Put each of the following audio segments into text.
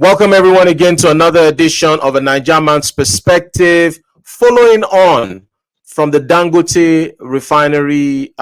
Welcome everyone again to another edition of a Nigerian's Perspective, following on from the Dangote refinery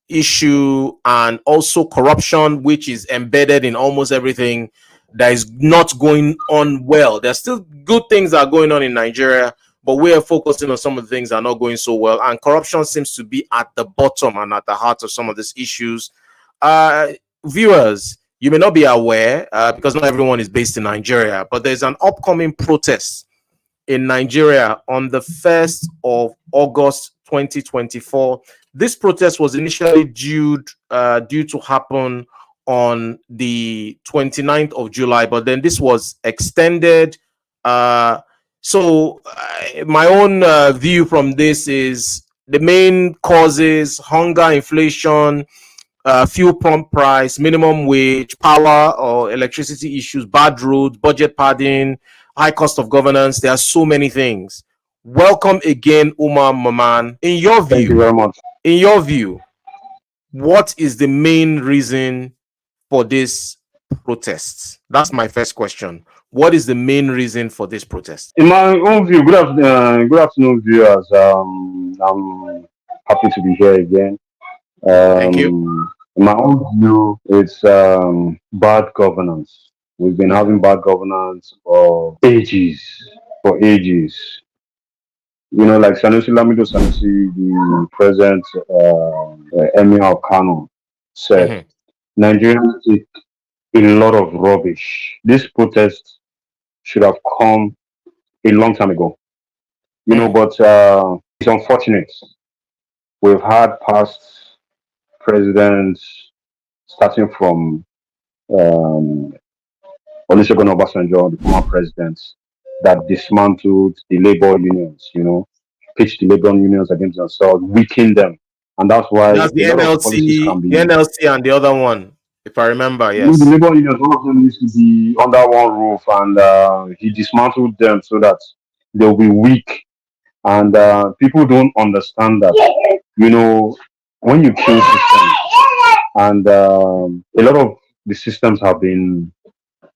issue and also corruption, which is embedded in almost everything that is not going on well. There's still good things that are going on in Nigeria, but we are focusing on some of the things that are not going so well. And corruption seems to be at the bottom and at the heart of some of these issues. Viewers, you may not be aware because not everyone is based in Nigeria, but there's an upcoming protest in Nigeria on the 1st of August 2024. This protest was initially due to happen on the 29th of July, but then this was extended. So my own view from this is the main causes: hunger, inflation, fuel pump price, minimum wage, power or electricity issues, bad roads, budget padding, high cost of governance. There are so many things. Welcome again, Umar Maman. In your view, thank you very much. In your view, what is the main reason for this protest? That's my first question. What is the main reason for this protest? In my own view, good afternoon, viewers. I'm happy to be here again. Thank you. In my own view, it's bad governance. We've been having bad governance for ages. You know, like Sanusi Lamido Sanusi, the present Emir of Kano, said, Nigerians take a lot of rubbish. This protest should have come a long time ago. You know, but it's unfortunate. We've had past presidents, starting from Olusegun Obasanjo, the former president, that dismantled the labor unions, you know, pitched the labor unions against themselves, weakened them. And that's why That's the NLC and the other one, if I remember, yes. The labor unions, all of them used to be under one roof, and he dismantled them so that they'll be weak. And people don't understand that, you know, when you kill systems, and a lot of the systems have been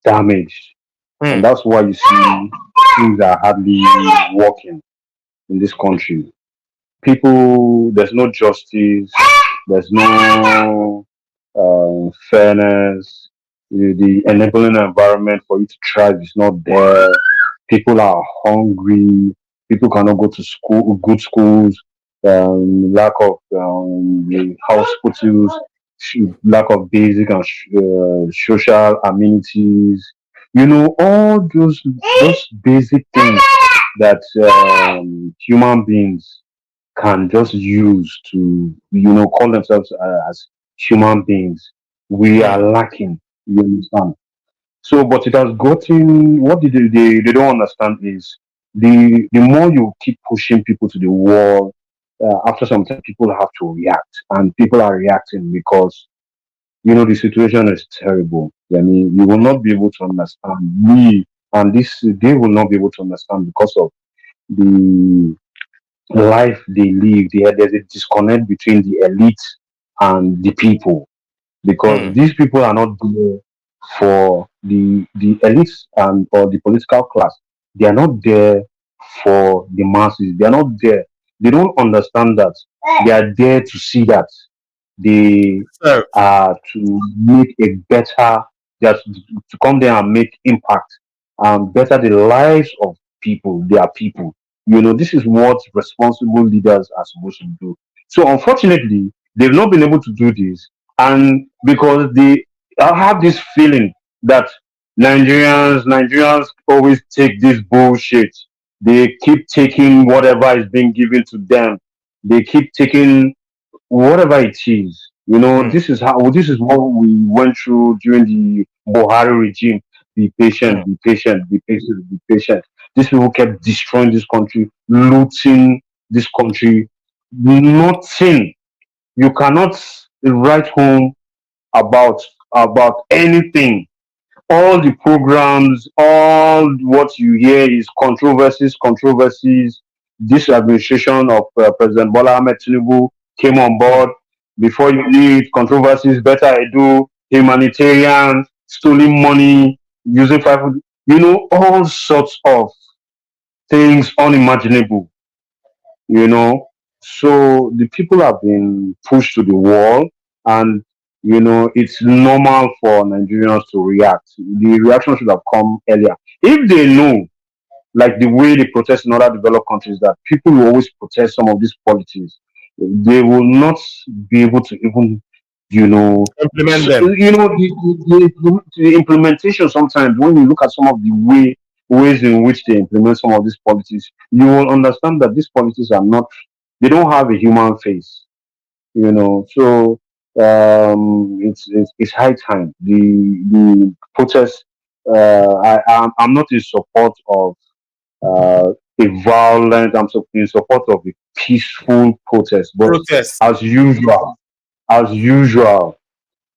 damaged, and that's why you see things are hardly working in this country. People, there's no justice, there's no fairness. The enabling environment for you to thrive is not there. People are hungry. People cannot go to school, good schools. Lack of hospitals, lack of basic and social amenities. You know, all those basic things that human beings can just use to, you know, call themselves as human beings. We are lacking. You understand? So, but it has gotten, what they don't understand is the more you keep pushing people to the wall, after some time people have to react, and people are reacting because, you know, the situation is terrible. I mean, you will not be able to understand me, and this they will not be able to understand because of the life they live. There's a disconnect between the elite and the people, because these people are not there for the elites and or the political class. They are not there for the masses. They are not there. They don't understand that they are there to see that they are to make a better, just to come there and make impact and better the lives of people, their people. You know, this is what responsible leaders are supposed to do. So unfortunately, they've not been able to do this, and because I have this feeling that Nigerians always take this bullshit. They keep taking whatever is being given to them. They keep taking whatever it is. You know, this is what we went through during the Buhari regime. Be patient, be patient, be patient, be patient. These people kept destroying this country, looting this country. Nothing. You cannot write home about anything. All the programs, all what you hear is controversies. This administration of President Bola Ahmed Tinubu came on board. Before you need controversies, better I do humanitarian, stealing money, using 500, all sorts of things unimaginable, you know. So the people have been pushed to the wall, and it's normal for Nigerians to react. The reaction should have come earlier. If they know, like the way they protest in other developed countries, that people will always protest some of these policies, they will not be able to even, Implement them. the implementation. Sometimes when you look at some of the ways in which they implement some of these policies, you will understand that these policies are not, they don't have a human face, so it's high time the protest. I'm not in support of a violent. In support of a peaceful protest. But Protest. as usual, as usual,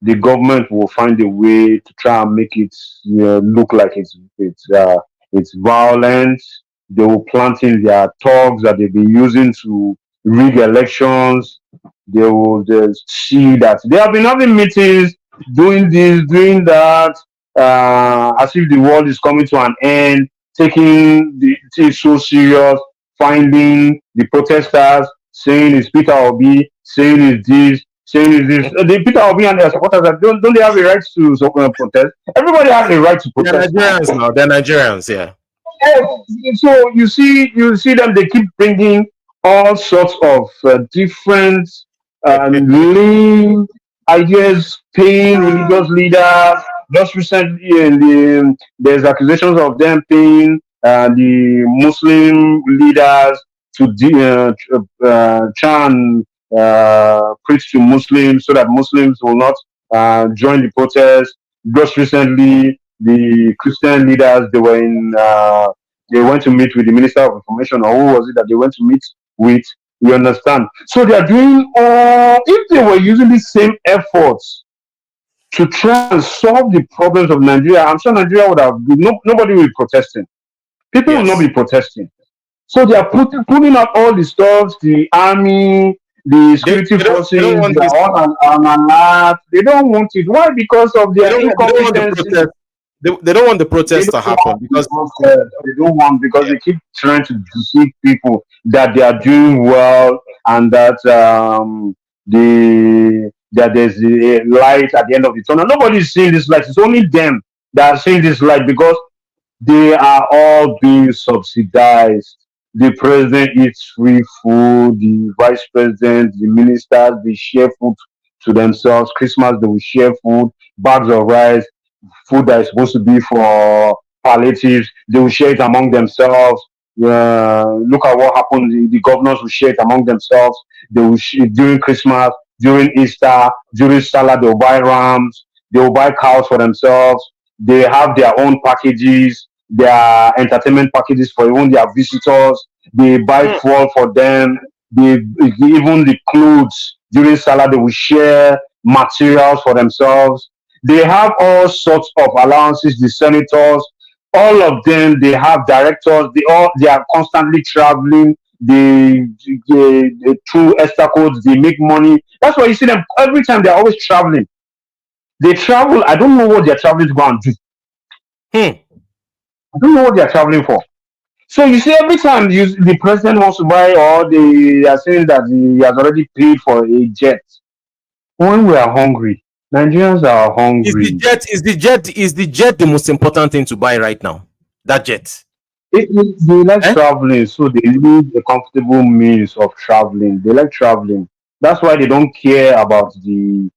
the government will find a way to try and make it look like it's violent. They will plant in their thugs that they've been using to rig elections. They will just see that they have been having meetings, doing this, doing that, as if the world is coming to an end, taking the things so serious, finding the protesters, saying it's Peter Obi, saying it's this, saying it's this. The Peter Obi and their supporters, don't they have a right to protest? Everybody has a right to They're protest now. Nigerians now. They're Nigerians, yeah. So you see them. They keep bringing all sorts of different lame ideas, paying religious leaders. Just recently, there's accusations of them paying the Muslim leaders to try and preach to Muslims so that Muslims will not join the protest. Just recently, the Christian leaders, they went to meet with the Minister of Information, or who was it that they went to meet with? You understand? So they are doing all. If they were using the same efforts to try and solve the problems of Nigeria, I'm sure Nigeria would have nobody will be protesting. People will not Yes. be protesting. So they are pulling out all the stuff, the army, the security They don't forces, want they this. are all on alert. They don't want it. Why? Because of They their don't want the incompetency. protest. They don't want the They protest to don't happen want because they don't want, because yeah, they keep trying to deceive people that they are doing well, and that that there's a light at the end of the tunnel. Nobody is seeing this light. It's only them that are seeing this light, because they are all being subsidized. The president eats free food, the vice president, the ministers, they share food to themselves. Christmas, they will share food, bags of rice, food that is supposed to be for palliatives, they will share it among themselves. Look at what happened. The governors will share it among themselves. They will during Christmas, during Easter, during Salah, they will buy rams, they will buy cows for themselves. They have their own packages, their entertainment packages for even their visitors. They buy mm, fuel for them. They even the clothes during Salah, they will share materials for themselves. They have all sorts of allowances. The senators, all of them, they have directors. They are constantly traveling. They through Esther codes, they make money. That's why you see them every time. They're always traveling. They travel. I don't know what they're traveling to go and do. hmm. I don't know what they're traveling for. So you see, every time the president wants to buy, or they are saying that he has already paid for a jet. When we are hungry, Nigerians are hungry. Is the jet the most important thing to buy right now? That jet. They like Eh? traveling, so they need a comfortable means of traveling. They like traveling. That's why they don't care about the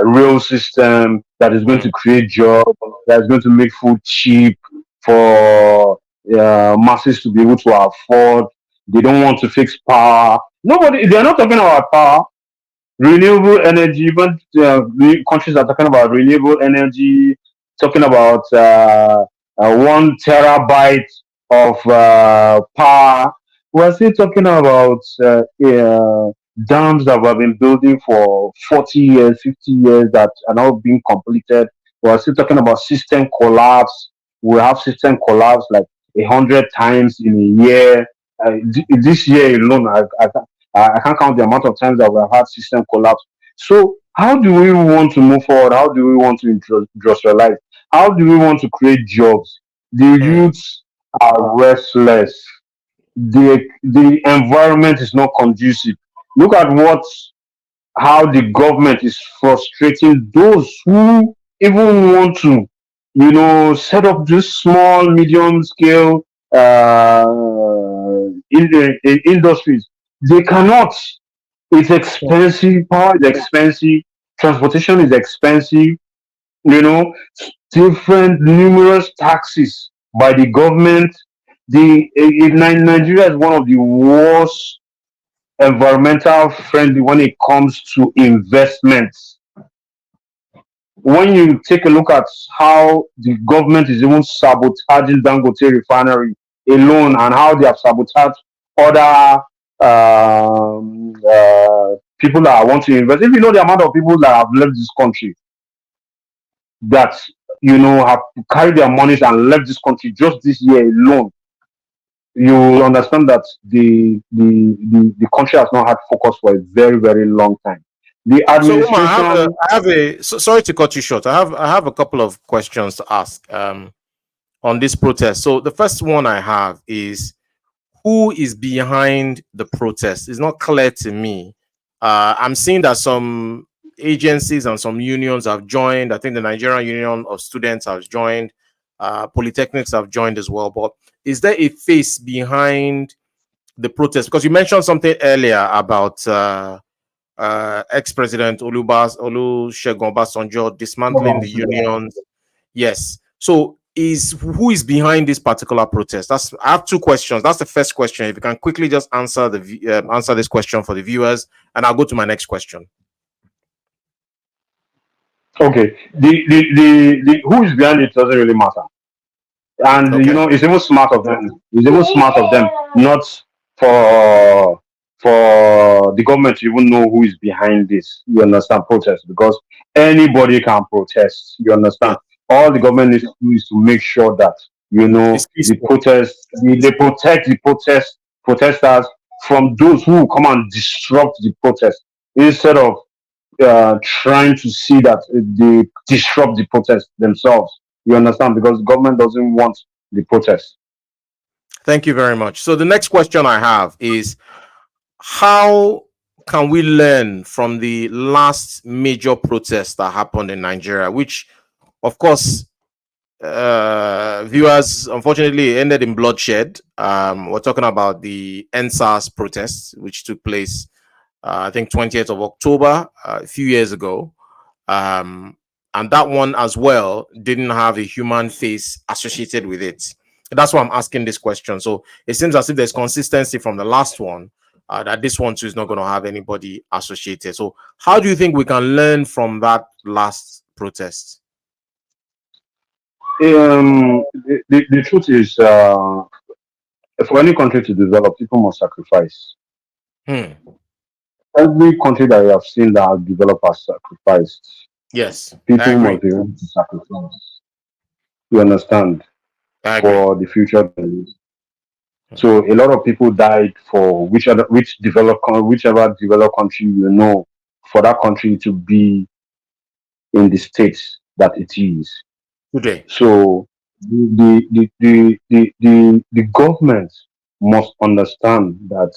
rail system that is going Hmm. to create jobs, that is going to make food cheap for masses to be able to afford. They don't want to fix power. Nobody. They are not talking about power. Renewable energy, even the countries are talking about renewable energy, talking about 1 terabyte of power. We're still talking about dams that we have been building for 40 years, 50 years, that are now being completed. We're still talking about system collapse. We have system collapse like 100 times in a year. This year alone, I can't count the amount of times that we have had system collapse. So How do we want to move forward? How do we want to industrialize? How do we want to create jobs? The mm, youths are restless. The environment is not conducive. Look at what how the government is frustrating those who even want to, set up this small, medium scale industries. They cannot. It's mm. expensive. Power is expensive. Transportation is expensive. You know, different numerous taxes by the government. Nigeria is one of the worst environmental friendly when it comes to investments. When you take a look at how the government is even sabotaging Dangote refinery alone and how they have sabotaged other people that want to invest. If you know the amount of people that have left this country that have carried their monies and left this country just this year alone, you will understand that the country has not had focus for a very, very long time. The So Uma, administration. sorry to cut you short. I have a couple of questions to ask on this protest. So the first one I have is, who is behind the protest? It's not clear to me. I'm seeing that some agencies and some unions have joined. I think the Nigerian Union of Students has joined. Polytechnics have joined as well. But is there a face behind the protest? Because you mentioned something earlier about ex-president Olusegun Obasanjo dismantling the unions. Yes. So who is behind this particular protest? I have two questions. That's the first question. If you can quickly just answer answer this question for the viewers, and I'll go to my next question. Okay, the who is behind it doesn't really matter. And Okay. it's even smart of them. It's even smart of them not for the government to even know who is behind this. You understand? Protest, because anybody can protest. You Yeah. understand? All the government needs to do is to make sure that It's the peaceful. protest they protect the protesters from those who come and disrupt the protest, instead of trying to see that they disrupt the protest themselves. You understand? Because the government doesn't want the protest. Thank you very much. So the next question I have is, how can we learn from the last major protest that happened in Nigeria, which, of course, viewers, unfortunately, ended in bloodshed. We're talking about the NSAS protests, which took place, I think, 20th of October, a few years ago. And that one as well didn't have a human face associated with it. That's why I'm asking this question. So it seems as if there's consistency from the last one, that this one too is not going to have anybody associated. So how do you think we can learn from that last protest? The truth is, for any country to develop, people must sacrifice. Hmm. Every country that you have seen that has developed has sacrificed. Yes, I People agree. must be able to sacrifice. You understand? I agree. For the future. So a lot of people died for whichever developed country, for that country to be in the state that it is. Today. So the government must understand that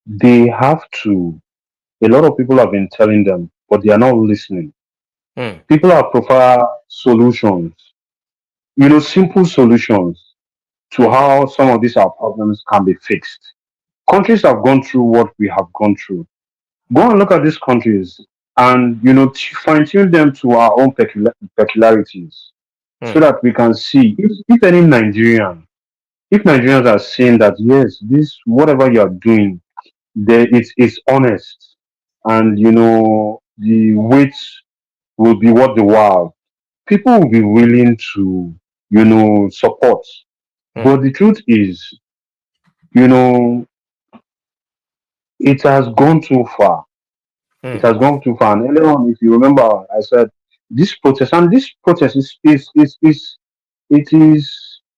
they have to. A lot of people have been telling them, but they are not listening. Hmm. People have prefer solutions, simple solutions to Hmm. how some of these our problems can be fixed. Countries have gone through what we have gone through. Go and look at these countries and fine tune them to our own peculiarities, so Hmm. that we can see if Nigerians are saying that yes, this whatever you are doing, there it's honest, and the weight will be what the wow. People will be willing to support. Hmm. But the truth is, you know, it has gone too far. It Hmm. has gone too far. And earlier on, if you remember, I said this protest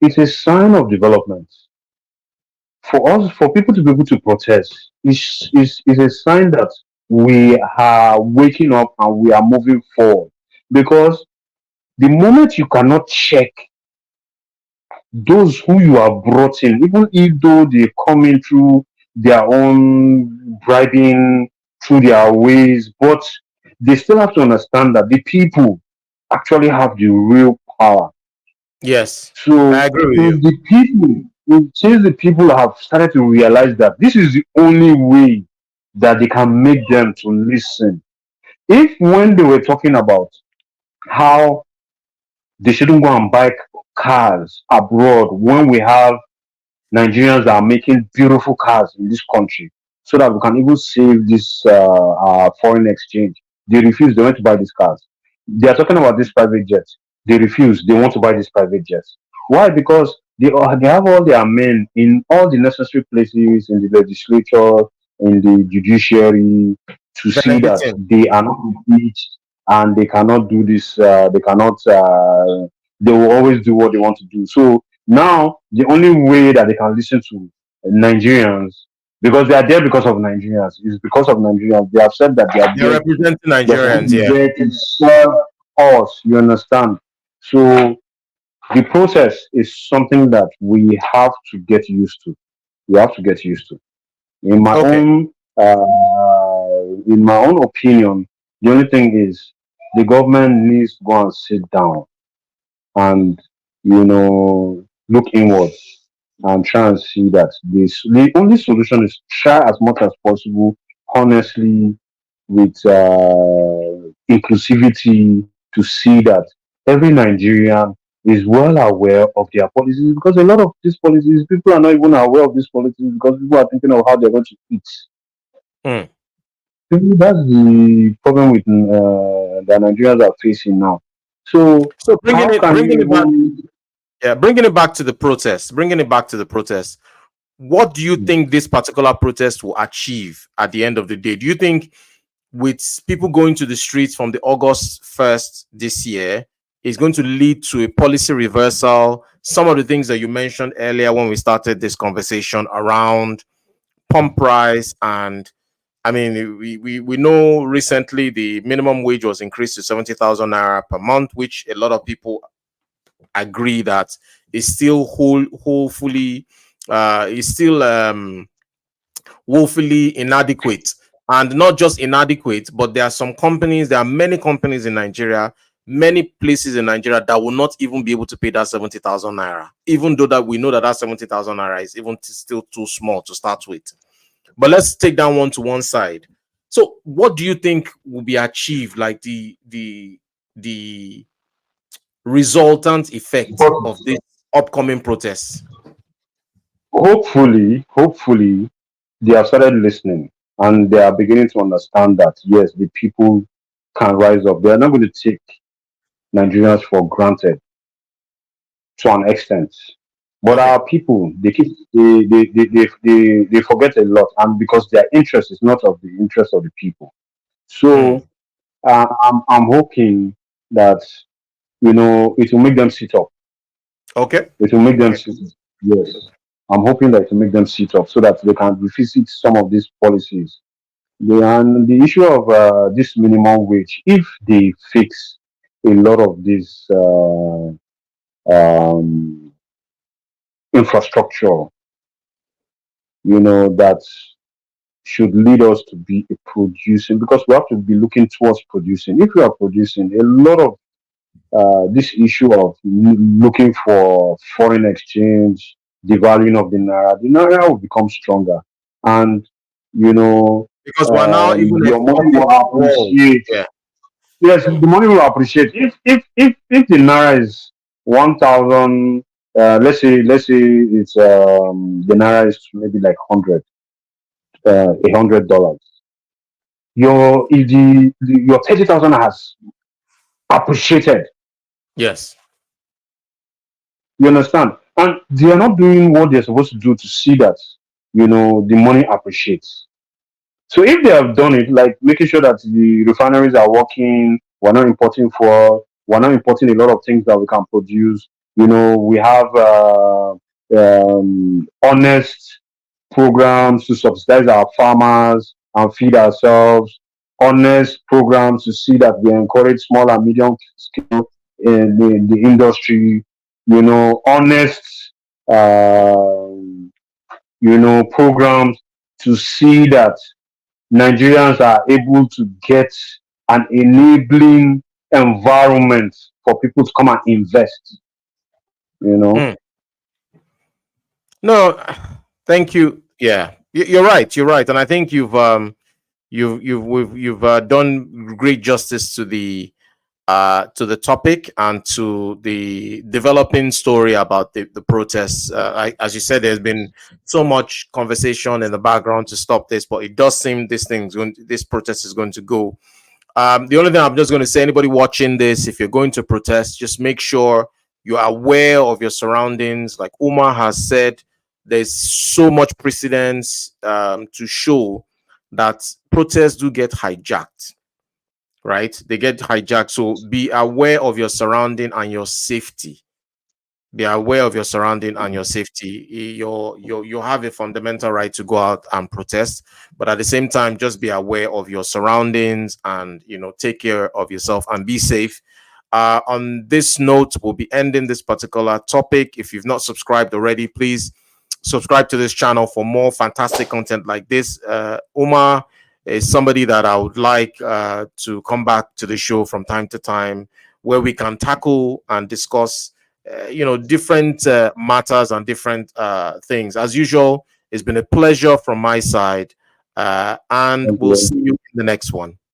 it's a sign of development. For us, for people to be able to protest, is a sign that we are waking up and we are moving forward. Because the moment you cannot check those who you have brought in, even if though they come in through their own bribing, through their ways, but they still have to understand that the people actually have the real power. Yes, So I agree with if you. the people, since the people have started to realize that this is the only way that they can make them to listen. If when they were talking about how they shouldn't go and buy cars abroad when we have Nigerians that are making beautiful cars in this country so that we can even save this foreign exchange. They refuse. They want to buy these cars. They are talking about this private jets. They refuse. They want to buy these private jets. Why? Because they have all their men in all the necessary places in the legislature, in the judiciary, to see that Benefiting. they are not impeached and they cannot do this. They cannot. They will always do what they want to do. So now, the only way that they can listen to Nigerians, because they are there because of Nigerians, is because of Nigerians. They have said that They're representing they're supposed to Nigerians. be Yeah. there to serve us. You understand? So the process is something that we have to get used to. We have to get used to. In my Okay. own, in my own opinion, the only thing is the government needs to go and sit down and look inwards and try and see that the only solution is try as much as possible honestly with inclusivity to see that every Nigerian is well aware of their policies, because a lot of these policies people are not even aware of these policies because people are thinking of how they're going to eat. Mm. Maybe that's the problem with that Nigerians are facing now. So So how can bringing it you back, even yeah, bringing it back to the protest, bringing it back to the protest. What do you think this particular protest will achieve at the end of the day? Do you think with people going to the streets from the August 1st this year is going to lead to a policy reversal? Some of the things that you mentioned earlier when we started this conversation around pump price, and I mean, we know recently the minimum wage was increased to 70,000 naira per month, which a lot of people agree that is still wholly is still woefully inadequate. And not just inadequate, but there are many companies in Nigeria, many places in Nigeria that will not even be able to pay that 70,000 naira, even though that we know that 70,000 naira is even still too small to start with. But let's take that one to one side. So what do you think will be achieved, like the resultant effect but of this upcoming protests? hopefully they have started listening and they are beginning to understand that yes, the people can rise up. They are not going to take Nigerians for granted to an extent. But Okay. our people, they forget a lot, and because their interest is not of the interest of the people. Mm. So I'm hoping that it will make them sit up. Okay. It will make them sit. Yes, I'm hoping that it will make them sit up so that they can revisit some of these policies. And the issue of this minimum wage, if they fix a lot of this um, infrastructure, that should lead us to be a producing, because we have to be looking towards producing. If we are producing, a lot of this issue of looking for foreign exchange, the valuing of the naira will become stronger, and you know Because we're now even your money exporting will to the world. appreciate. Yeah. Yes, the money will appreciate. If the naira is 1,000, let's say it's the naira is maybe like $100. Your if your 30,000 has appreciated. Yes. You understand? And they are not doing what they're supposed to do to see that the money appreciates. So if they have done it, like making sure that the refineries are working, we're not importing for, we're not importing a lot of things that we can produce. We have honest programs to subsidize our farmers and feed ourselves. Honest programs to see that we encourage small and medium scale in the industry. Honest, um, programs to see that Nigerians are able to get an enabling environment for people to come and invest. You know. Mm. No, thank you. Yeah, you're right. You're right, and I think you've done great justice to the topic and to the developing story about the protests. As you said, there's been so much conversation in the background to stop this, but it does seem this protest is going to go. The only thing I'm just going to say, anybody watching this, if you're going to protest, just make sure you're aware of your surroundings. Like Umar has said, there's so much precedence to show that protests do get hijacked, right? They get hijacked. So be aware of your surrounding and your safety. Be aware of your surrounding and your safety. You have a fundamental right to go out and protest, but at the same time, just be aware of your surroundings and take care of yourself and be safe. On this note, we'll be ending this particular topic. If you've not subscribed already, please subscribe to this channel for more fantastic content like this. Umar is somebody that I would like to come back to the show from time to time, where we can tackle and discuss different matters and different things. As usual, it's been a pleasure from my side, and Thank we'll you. see you in the next one.